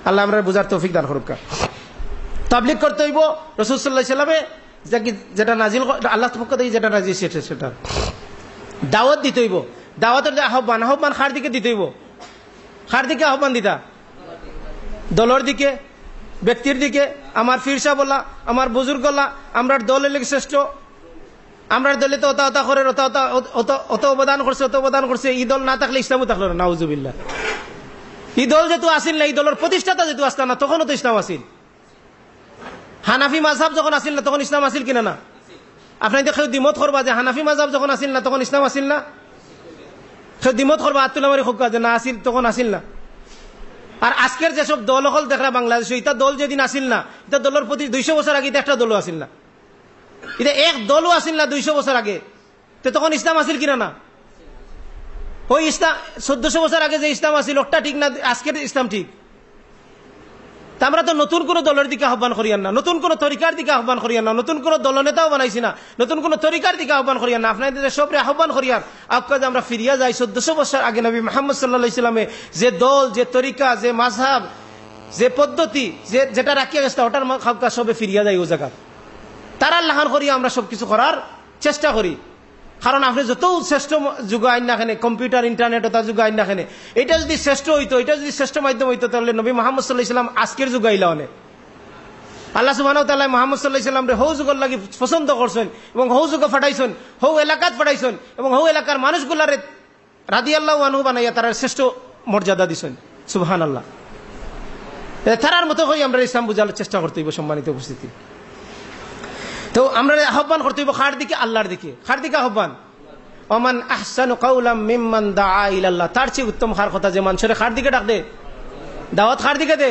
আল্লাহ আমরা বুঝার তৌফিক দান করুক। তাবলীগ করতে হইব রাসূল সাল্লাল্লাহু আলাইহি সাল্লামে যেটা নাজিল আল্লাহর পক্ষ থেকে যেটা নাজিল সেটা দাওয়াত দিতে হইব। দাওয়াতের যে আহ্বান কার দিকে দিতে হইব? কার দিকে আহ্বান দিতা? দলের দিকে, ব্যক্তির দিকে। আমার পীর সাহেব বলা, আমার বুজুর্গ বলা, আমরা দল হইলে শ্রেষ্ঠ, আমরা দলে তো অতা করে অত অবদান করছে, এই দল না থাকলে ইসলামও থাকলো না। নাউজুবিল্লাহ। এই দল যেহেতু আসিল না, এই দলের প্রতিষ্ঠাতা যেহেতু আসত না, তখনও তো ইসলাম আসিল। হানাফি মাযহাব যখন আসিল না, তখন ইসলাম আসিল কিনা না? আপনার কেউ দ্বিমত করবা যে হানাফি মাযহাব যখন আসিল না, তখন ইসলাম আসিল না? কেউ দ্বিমত করবা আত্মুল্লামারি হোক যে না আসিল, তখন আসিল না? আর আজকের যেসব দল হল দেখরা বাংলাদেশে, এটা দল যেদিন আসিল না, এটা দলের প্রতি 200 বছর আগে একটা দলও আসিল না, এটা এক দলও আসিল না 200 বছর আগে, তো তখন ইসলাম আসিল কিনা না? ওই ইসলাম 1400 বছর আগে যে ইসলাম আসিল ওটা ঠিক না, আজকের ইসলাম ঠিক? তা আমরা তো নতুন কোন দলের দিকে আহ্বান করিয়ান না, নতুন কোন তরিকার দিকে আহ্বান করিয়ান না, নতুন কোন দলনেতাও বানাইছি না, নতুন কোন তরিকার দিকে আহ্বান করিয়ান না। আপনাদের সবরে আহ্বান করিয়ার আপনাকে আমরা ফিরিয়া যাই 1400 বছর আগে নবী মুহাম্মদ সাল্লাল্লাহু আলাইহি সাল্লামে যে দল, যে তরিকা, যে মাযহাব, যে পদ্ধতি, যেটা রাখিয়া গেছে ওটার খাবকা সবে ফিরিয়া যাই ও জায়গা। তারা লাহান করিয়া আমরা সবকিছু করার চেষ্টা করি। কারণ আপনি যত শ্রেষ্ঠ যুগ আইন না খেনে, কম্পিউটার ইন্টারনেট ওটা যুগ আইন না খেনে, এটা যদি শ্রেষ্ঠ হইতো, এটা যদি শ্রেষ্ঠ মাধ্যম হইতো, তাহলে নবী মুহাম্মদ সাল্লাল্লাহু আলাইহি সাল্লাম আজকের যুগ আইলা অনেক। আল্লাহ সুবহানাহু ওয়া তাআলা মুহাম্মদ সাল্লাল্লাহু আলাইহি সাল্লামরে হৌ যুগের লাগি পছন্দ করছেন এবং হৌ যুগে ফাটাইছেন, হৌ এলাকাত ফাটাইছেন এবং হৌ এলাকার মানুষগুলারে রাদিয়াল্লাহু আনহু বানাইয়া তারা শ্রেষ্ঠ মর্যাদা দিছেন। সুবহানাল্লাহ। তারার মতো হই আমরা ইসলাম বুঝার চেষ্টা করতে হইব। সম্মানিত উপস্থিতি, তো আমরা আহ্বান করতে হইব কার দিকে? আল্লাহর দিকে। কার দিকে আহ্বান? ওমান আহসানু কাওলাম মিম্মান দাআ ইলাল্লাহ। তার চেয়ে উত্তম কার কথা যে মানুষের কার দিকে ডাক দে? দাওয়াত কার দিকে দে?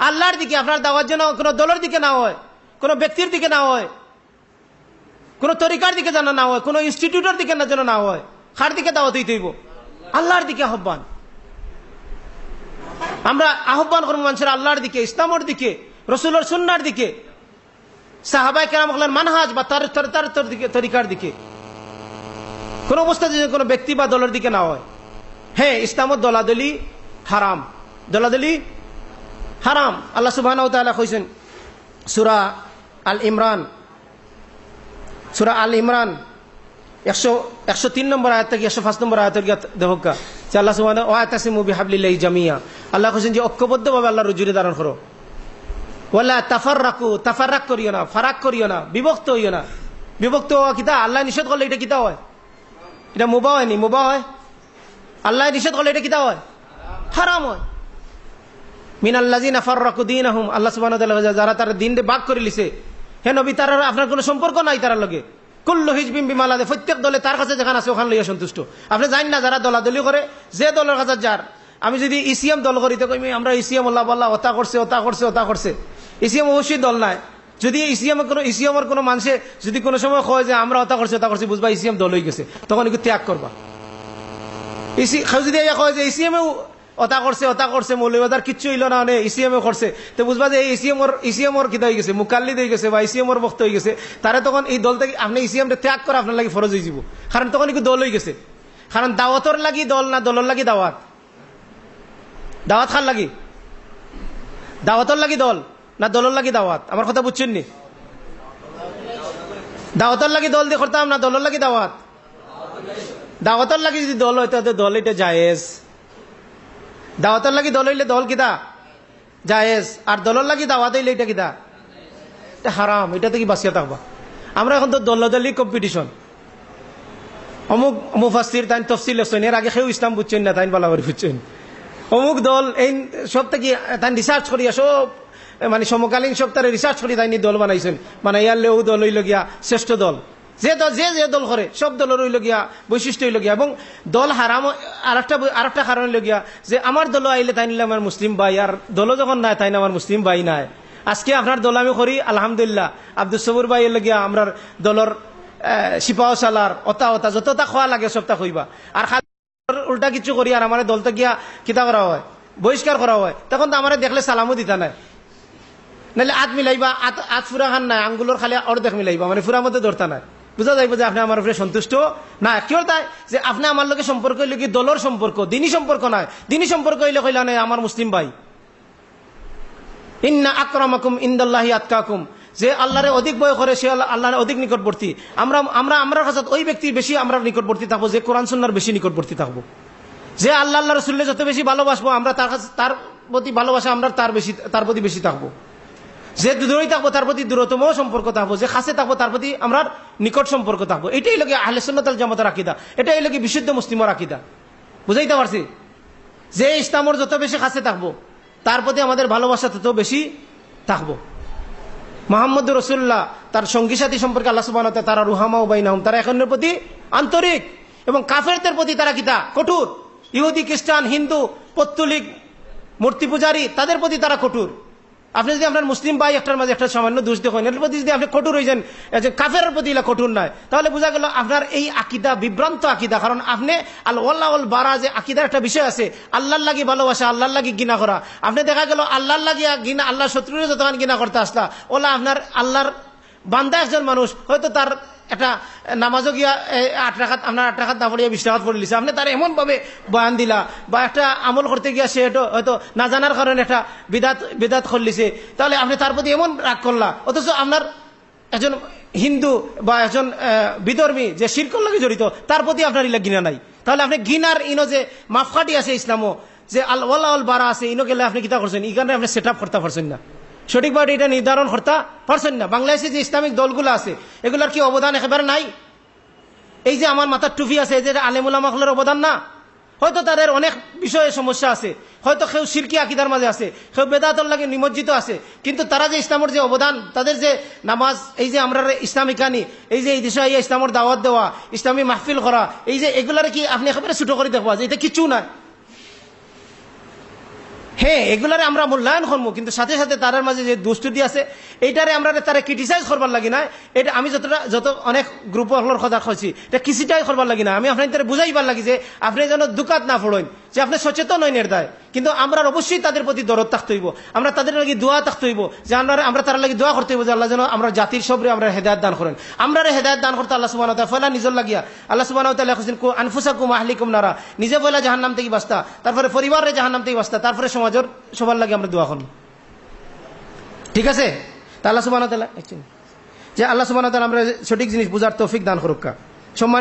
আল্লাহর দিকে। আপনার দাওয়াত যেন কোনো দলের দিকে না হয়, কোনো ব্যক্তির দিকে না হয়, কোনো তরিকার দিকে যেন না হয়, কোনো ইনস্টিটিউটের দিকে না যেন না হয়। কার দিকে দাওয়াত দিতে হইব? আল্লাহর দিকে আহ্বান। আমরা আহ্বান করব মানুষের আল্লাহর দিকে, ইসলামের দিকে, রাসূলের সুন্নাহর দিকে, সাহাবায়ে কেরামের মানহাজ বা তার তরিকার দিকে। কোন অবস্থা যদি কোনো ব্যক্তি বা দলের দিকে না হয়। হ্যাঁ, ইসলামত দলাদলি হারাম, দলাদলি হারাম। আল্লাহ সুবহানাহু ওয়া তাআলা কইছেন সূরা আল ইমরান 103 নম্বর আয়াত থেকে 105 নম্বর আয়াত দেখোকা যে আল্লাহ সুবহানাহু ওয়া তাসিমু বিহাবলিল্লাহি জামিয়া। আল্লাহ কইছেন যে ঐক্যবদ্ধভাবে আল্লাহর জুড়ে ধারণ করো। ওয়ালা তাফাররাক করিও না, ফারাক করিও না, বিভক্ত হইও না। বিভক্ত হওয়া কিতা? আল্লাহ নিষেধ করলে এটা কিতা হয়? এটা মুবাহ হয়নি, মুবাহ হয়। আল্লাহ নিষেধ করলে এটা কিতা হয়? হারাম হয়। মিনাল্লাযিনা ফাররাকু দীনাহুম। আল্লাহ সুবহানাহু ওয়া তাআলা যারা তার দ্বীনকে ভাগ করে লিছে, হে নবী তার আপনার কোনো সম্পর্ক নাই তার লগে। কুল্লু হিজবিন বিমা লাদে। প্রত্যেক দলে তার কাছে যেখানে আছে ওখানে লইয়া সন্তুষ্ট। আপনি জানেন না যারা দলাদলি করে, যে দলের কাছে যার, আমি যদি ইসিএম দল করি তো কই আমরা ইসিএম আল্লাহ আল্লাহ ওতা করছে। ইসিএম অবশ্যই দল নাই। যদি ইসিএমের কোনো মানুষে যদি কোনো সময় কয় যে আমরা ওতা করছি, বুঝবা ইসিএম দল হয়ে গেছে, তখন একটু ত্যাগ করবা। যদি কয় যে ইসিএমও ওতা করছে মৌলবাদার কিচ্ছু হইল না, ইসিএমও করছে, তো বুঝবা যে এই ইসিএমর কিতা হয়ে গেছে, মুকাল্লিদ হয়ে গেছে বা ইসিএমর বক্ত হয়ে গেছে। তারা তখন এই দল থেকে আপনি ইসিএমটা ত্যাগ করে আপনার লাগে ফরজ হয়ে যাব। কারণ তখন একটু দল হয়ে গেছে। কারণ দাওয়াতর লাগি দল না, দলের লাগি দাওয়াত। দাওয়াত খার লাগি? দাওয়াতর লাগি দল না, দলের লাগি দাওয়াত? আমার কথা বুঝছেন নি? দাওয়াতর লাগি দল দিয়ে করতাম না, দলের লাগি দাওয়াত? দাওয়াতর লাগি যদি দল হয় তাহলে দল এটা জায়েজ। দাওয়াতর লাগি দল হইলে দল কিতা? জায়েজ। আর দলের লাগি দাওয়াত হইলে এটা কিতা? এটা হারাম। এটা থেকে বাঁচিয়ে থাকবা। আমরা এখন তো দলদলি কম্পিটিশন। অমুক মুফাসসির তাই তফসিল লেখছেন, এর আগে কেউ ইসলাম বুঝছেন না, তাই বালা করে বুঝছেন। অমুক দল এই সব থেকে তাই রিসার্চ করিয়া সব মানে সমকালীন সব তারা রিসার্চ করি তাই দল বানাইছেন, মানে ইয়ারলে ও দল হইল গিয়া শ্রেষ্ঠ দল। যে দল করে সব দলের হইল গিয়া বৈশিষ্ট্য হইল গিয়া। এবং দল হারাম আরেকটা কারণ হইল গিয়া যে আমার দল আইলে তাই নিলে আমার মুসলিম ভাই, আর দল যখন নাই তাই না আমার মুসলিম ভাই নাই। আজকে আপনার দল আমি করি আলহামদুলিল্লাহ, আব্দুল সবুর ভাই এলে গিয়া আমরা দলের সিপাহ সালার অতা যতটা খোয়া লাগে সবটা খইবা। আর উল্টা কিছু করি আর আমার দলটা গিয়া কিতা করা হয়, বহিষ্কার করা হয়, তখন তো আমার দেখলে সালামও দিতা নাই। নাহলে আত মিলাইবা, আত ফুরা খান নাই, আঙ্গুলোর খালি অর্ধেক মিলাইবা, মানে ফুরার মধ্যে ধরতা নাই। বুঝা যাইব যে আপনি আমার উপরে সন্তুষ্ট না। কেউ তাই যে আপনি আমার লোকের সম্পর্ক হইলে কি দলের সম্পর্ক, দিনী সম্পর্ক নয়। দিনী সম্পর্ক হইলে কইলা নাই আমার মুসলিম ভাই, ইন্না আকরামাকুম ইনদাল্লাহি আতকাকুম, যে আল্লাহরে অধিক ভয় করে সে আল্লাহর অধিক নিকটবর্তী। আমরা কাছে ওই ব্যক্তির বেশি আমরা নিকটবর্তী থাকবো যে কোরআন সুন্নাহর বেশি নিকটবর্তী থাকবো। যে আল্লাহ রাসূলকে যত বেশি ভালোবাসবো আমরা তার প্রতি ভালোবাসা আমরা তার প্রতি বেশি থাকবো। যে দূরেই থাকবো তার প্রতি দূরতম সম্পর্ক থাকবো, যে কাছে থাকবো তার প্রতি আমরা নিকট সম্পর্ক থাকবো। এটাই লাগে আহলে সুন্নাত ওয়াল জামাতের আকীদা, এটাই লাগে বিশুদ্ধ মুসলিমের আকীদা। বুঝাইতে পারছি? যে ইসলামের যত বেশি কাছে থাকবো তার প্রতি আমাদের ভালোবাসা তত বেশি থাকবো। মুহাম্মদ রাসূলুল্লাহ তার সঙ্গী সাথী সম্পর্কে আল্লাহ সুবহানাহু ওয়া তাআলা তারা রুহামা বাইনাহুম, তারা একের প্রতি আন্তরিক, এবং কাফেরদের প্রতি তারা কিতা কঠোর। ইহুদি, খ্রিস্টান, হিন্দু, পৌত্তলিক, মূর্তি পূজারী তাদের প্রতি তারা কঠোর। আপনি যদি আপনার মুসলিম ভাই একটার মাঝে একটা সামান্য দোষ দেখেন, এর প্রতি যদি আপনি কঠোর হয়ে যান, কাফেরের প্রতি কঠোর নয়, তাহলে বোঝা গেল আপনার এই আকীদা বিভ্রান্ত আকীদা। কারণ আপনি আল ওয়াল্লাহ ওয়াল বারা যে আকীদার একটা বিষয় আছে, আল্লাহর লাগি ভালোবাসা, আল্লাহর লাগি ঘৃণা করা। আপনি দেখা গেল আল্লাহর লাগি ঘৃণা, আল্লাহর শত্রুরে যতক্ষণ ঘৃণা করতে আসলা, ওলা আপনার আল্লাহর বান্দা একজন মানুষ হয়তো তার একটা নামাজও গিয়া 8 রাকাত আপনার 8 রাকাত না পড়িয়া 20 রাকাত পড়ে লিছে, আপনি তার এমন ভাবে বয়ান দিলা, বা একটা আমল করতে গিয়া সে হয়তো না জানার কারণে একটা বিদাত করলিছে, তাহলে আপনি তার প্রতি এমন রাগ করলা। অথচ আপনার একজন হিন্দু বা একজন বিধর্মী যে শিরকের লাগে জড়িত, তার প্রতি আপনার ইলা ঘৃণা নাই। তাহলে আপনি ঘৃণার ইনো যে মাপকাঠি আছে ইসলামও, যে আল ওয়াল্লাহ ওয়াল বারা আছে, ইনো গেলে আপনি কিতা করছেন, এখানে আপনি সেট আপ করতে পারছেন না, সঠিকভাবে এটা নির্ধারণ করতে পারছেন না। বাংলাদেশে যে ইসলামিক দলগুলো আছে এগুলোর কি অবদান একেবারে নাই? এই যে আমার মাথার টুপি আছে, এই যে আলেম উলামাদের অবদান না? হয়তো তাদের অনেক বিষয়ে সমস্যা আছে, হয়তো কেউ শিরকি আকীদার মাঝে আছে, কেউ বেদাতের লাগে নিমজ্জিত আছে, কিন্তু তারা যে ইসলামের যে অবদান, তাদের যে নামাজ, এই যে আমরা ইসলামিক গানি, এই যে এই দেশে ইসলামের দাওয়াত দেওয়া, ইসলামী মাহফিল করা, এই যে এগুলারে কি আপনি একেবারে ছোট করে দেখবা যে এটা কিছু না? হ্যাঁ, এগুলারে আমরা মূল্যায়ন করবো, কিন্তু সাথে সাথে তাদের মাঝে যে দুষ্টুটি আছে এইটারে আমরা তারা ক্রিটিসাইজ করবার লাগি না। এটা আমি যত অনেক গ্রুপ হলোর কথা কইছি, এটা কিছুটাই করবার লাগি না। আমি আপনার বুঝাইবার লাগি যে আপনি যেন দুকাত না পড়েন, যে আপনি সচেতন হইন এর দায়। কিন্তু আমরা অবশ্যই তাদের প্রতি দরদ থাকতে হইব, আমরা তাদের লাগি দোয়া থাকতে হইব, যে আমরা তার লাগি দোয়া করতে হইব যে আল্লাহ যেন আমরা জাতির সবরে আমরা হেদায়েত দান করেন। আমরা হেদায়েত দান করতে আল্লাহ সুবহানাহু ওয়া তাআলা ফলা নিজর লাগিয়া আল্লাহ সুবহানাহু ওয়া তাআলা কইছেন কু আনফুসাকুম আহলিকুম নারা, নিজে বলা জাহান্নাম থেকে বাঁচতা, তারপরে পরিবারে জাহান্নাম থেকে বাঁচতা, তারপরে সমাজের সবার লাগে আমরা দোয়া করব। ঠিক আছে? তা আল্লাহ সুবহানাহু ওয়া তাআলা যে আল্লাহ সুবহানাহু ওয়া তাআলা আমরা সঠিক জিনিস বুঝার তৌফিক দান করুক। সম্মানিত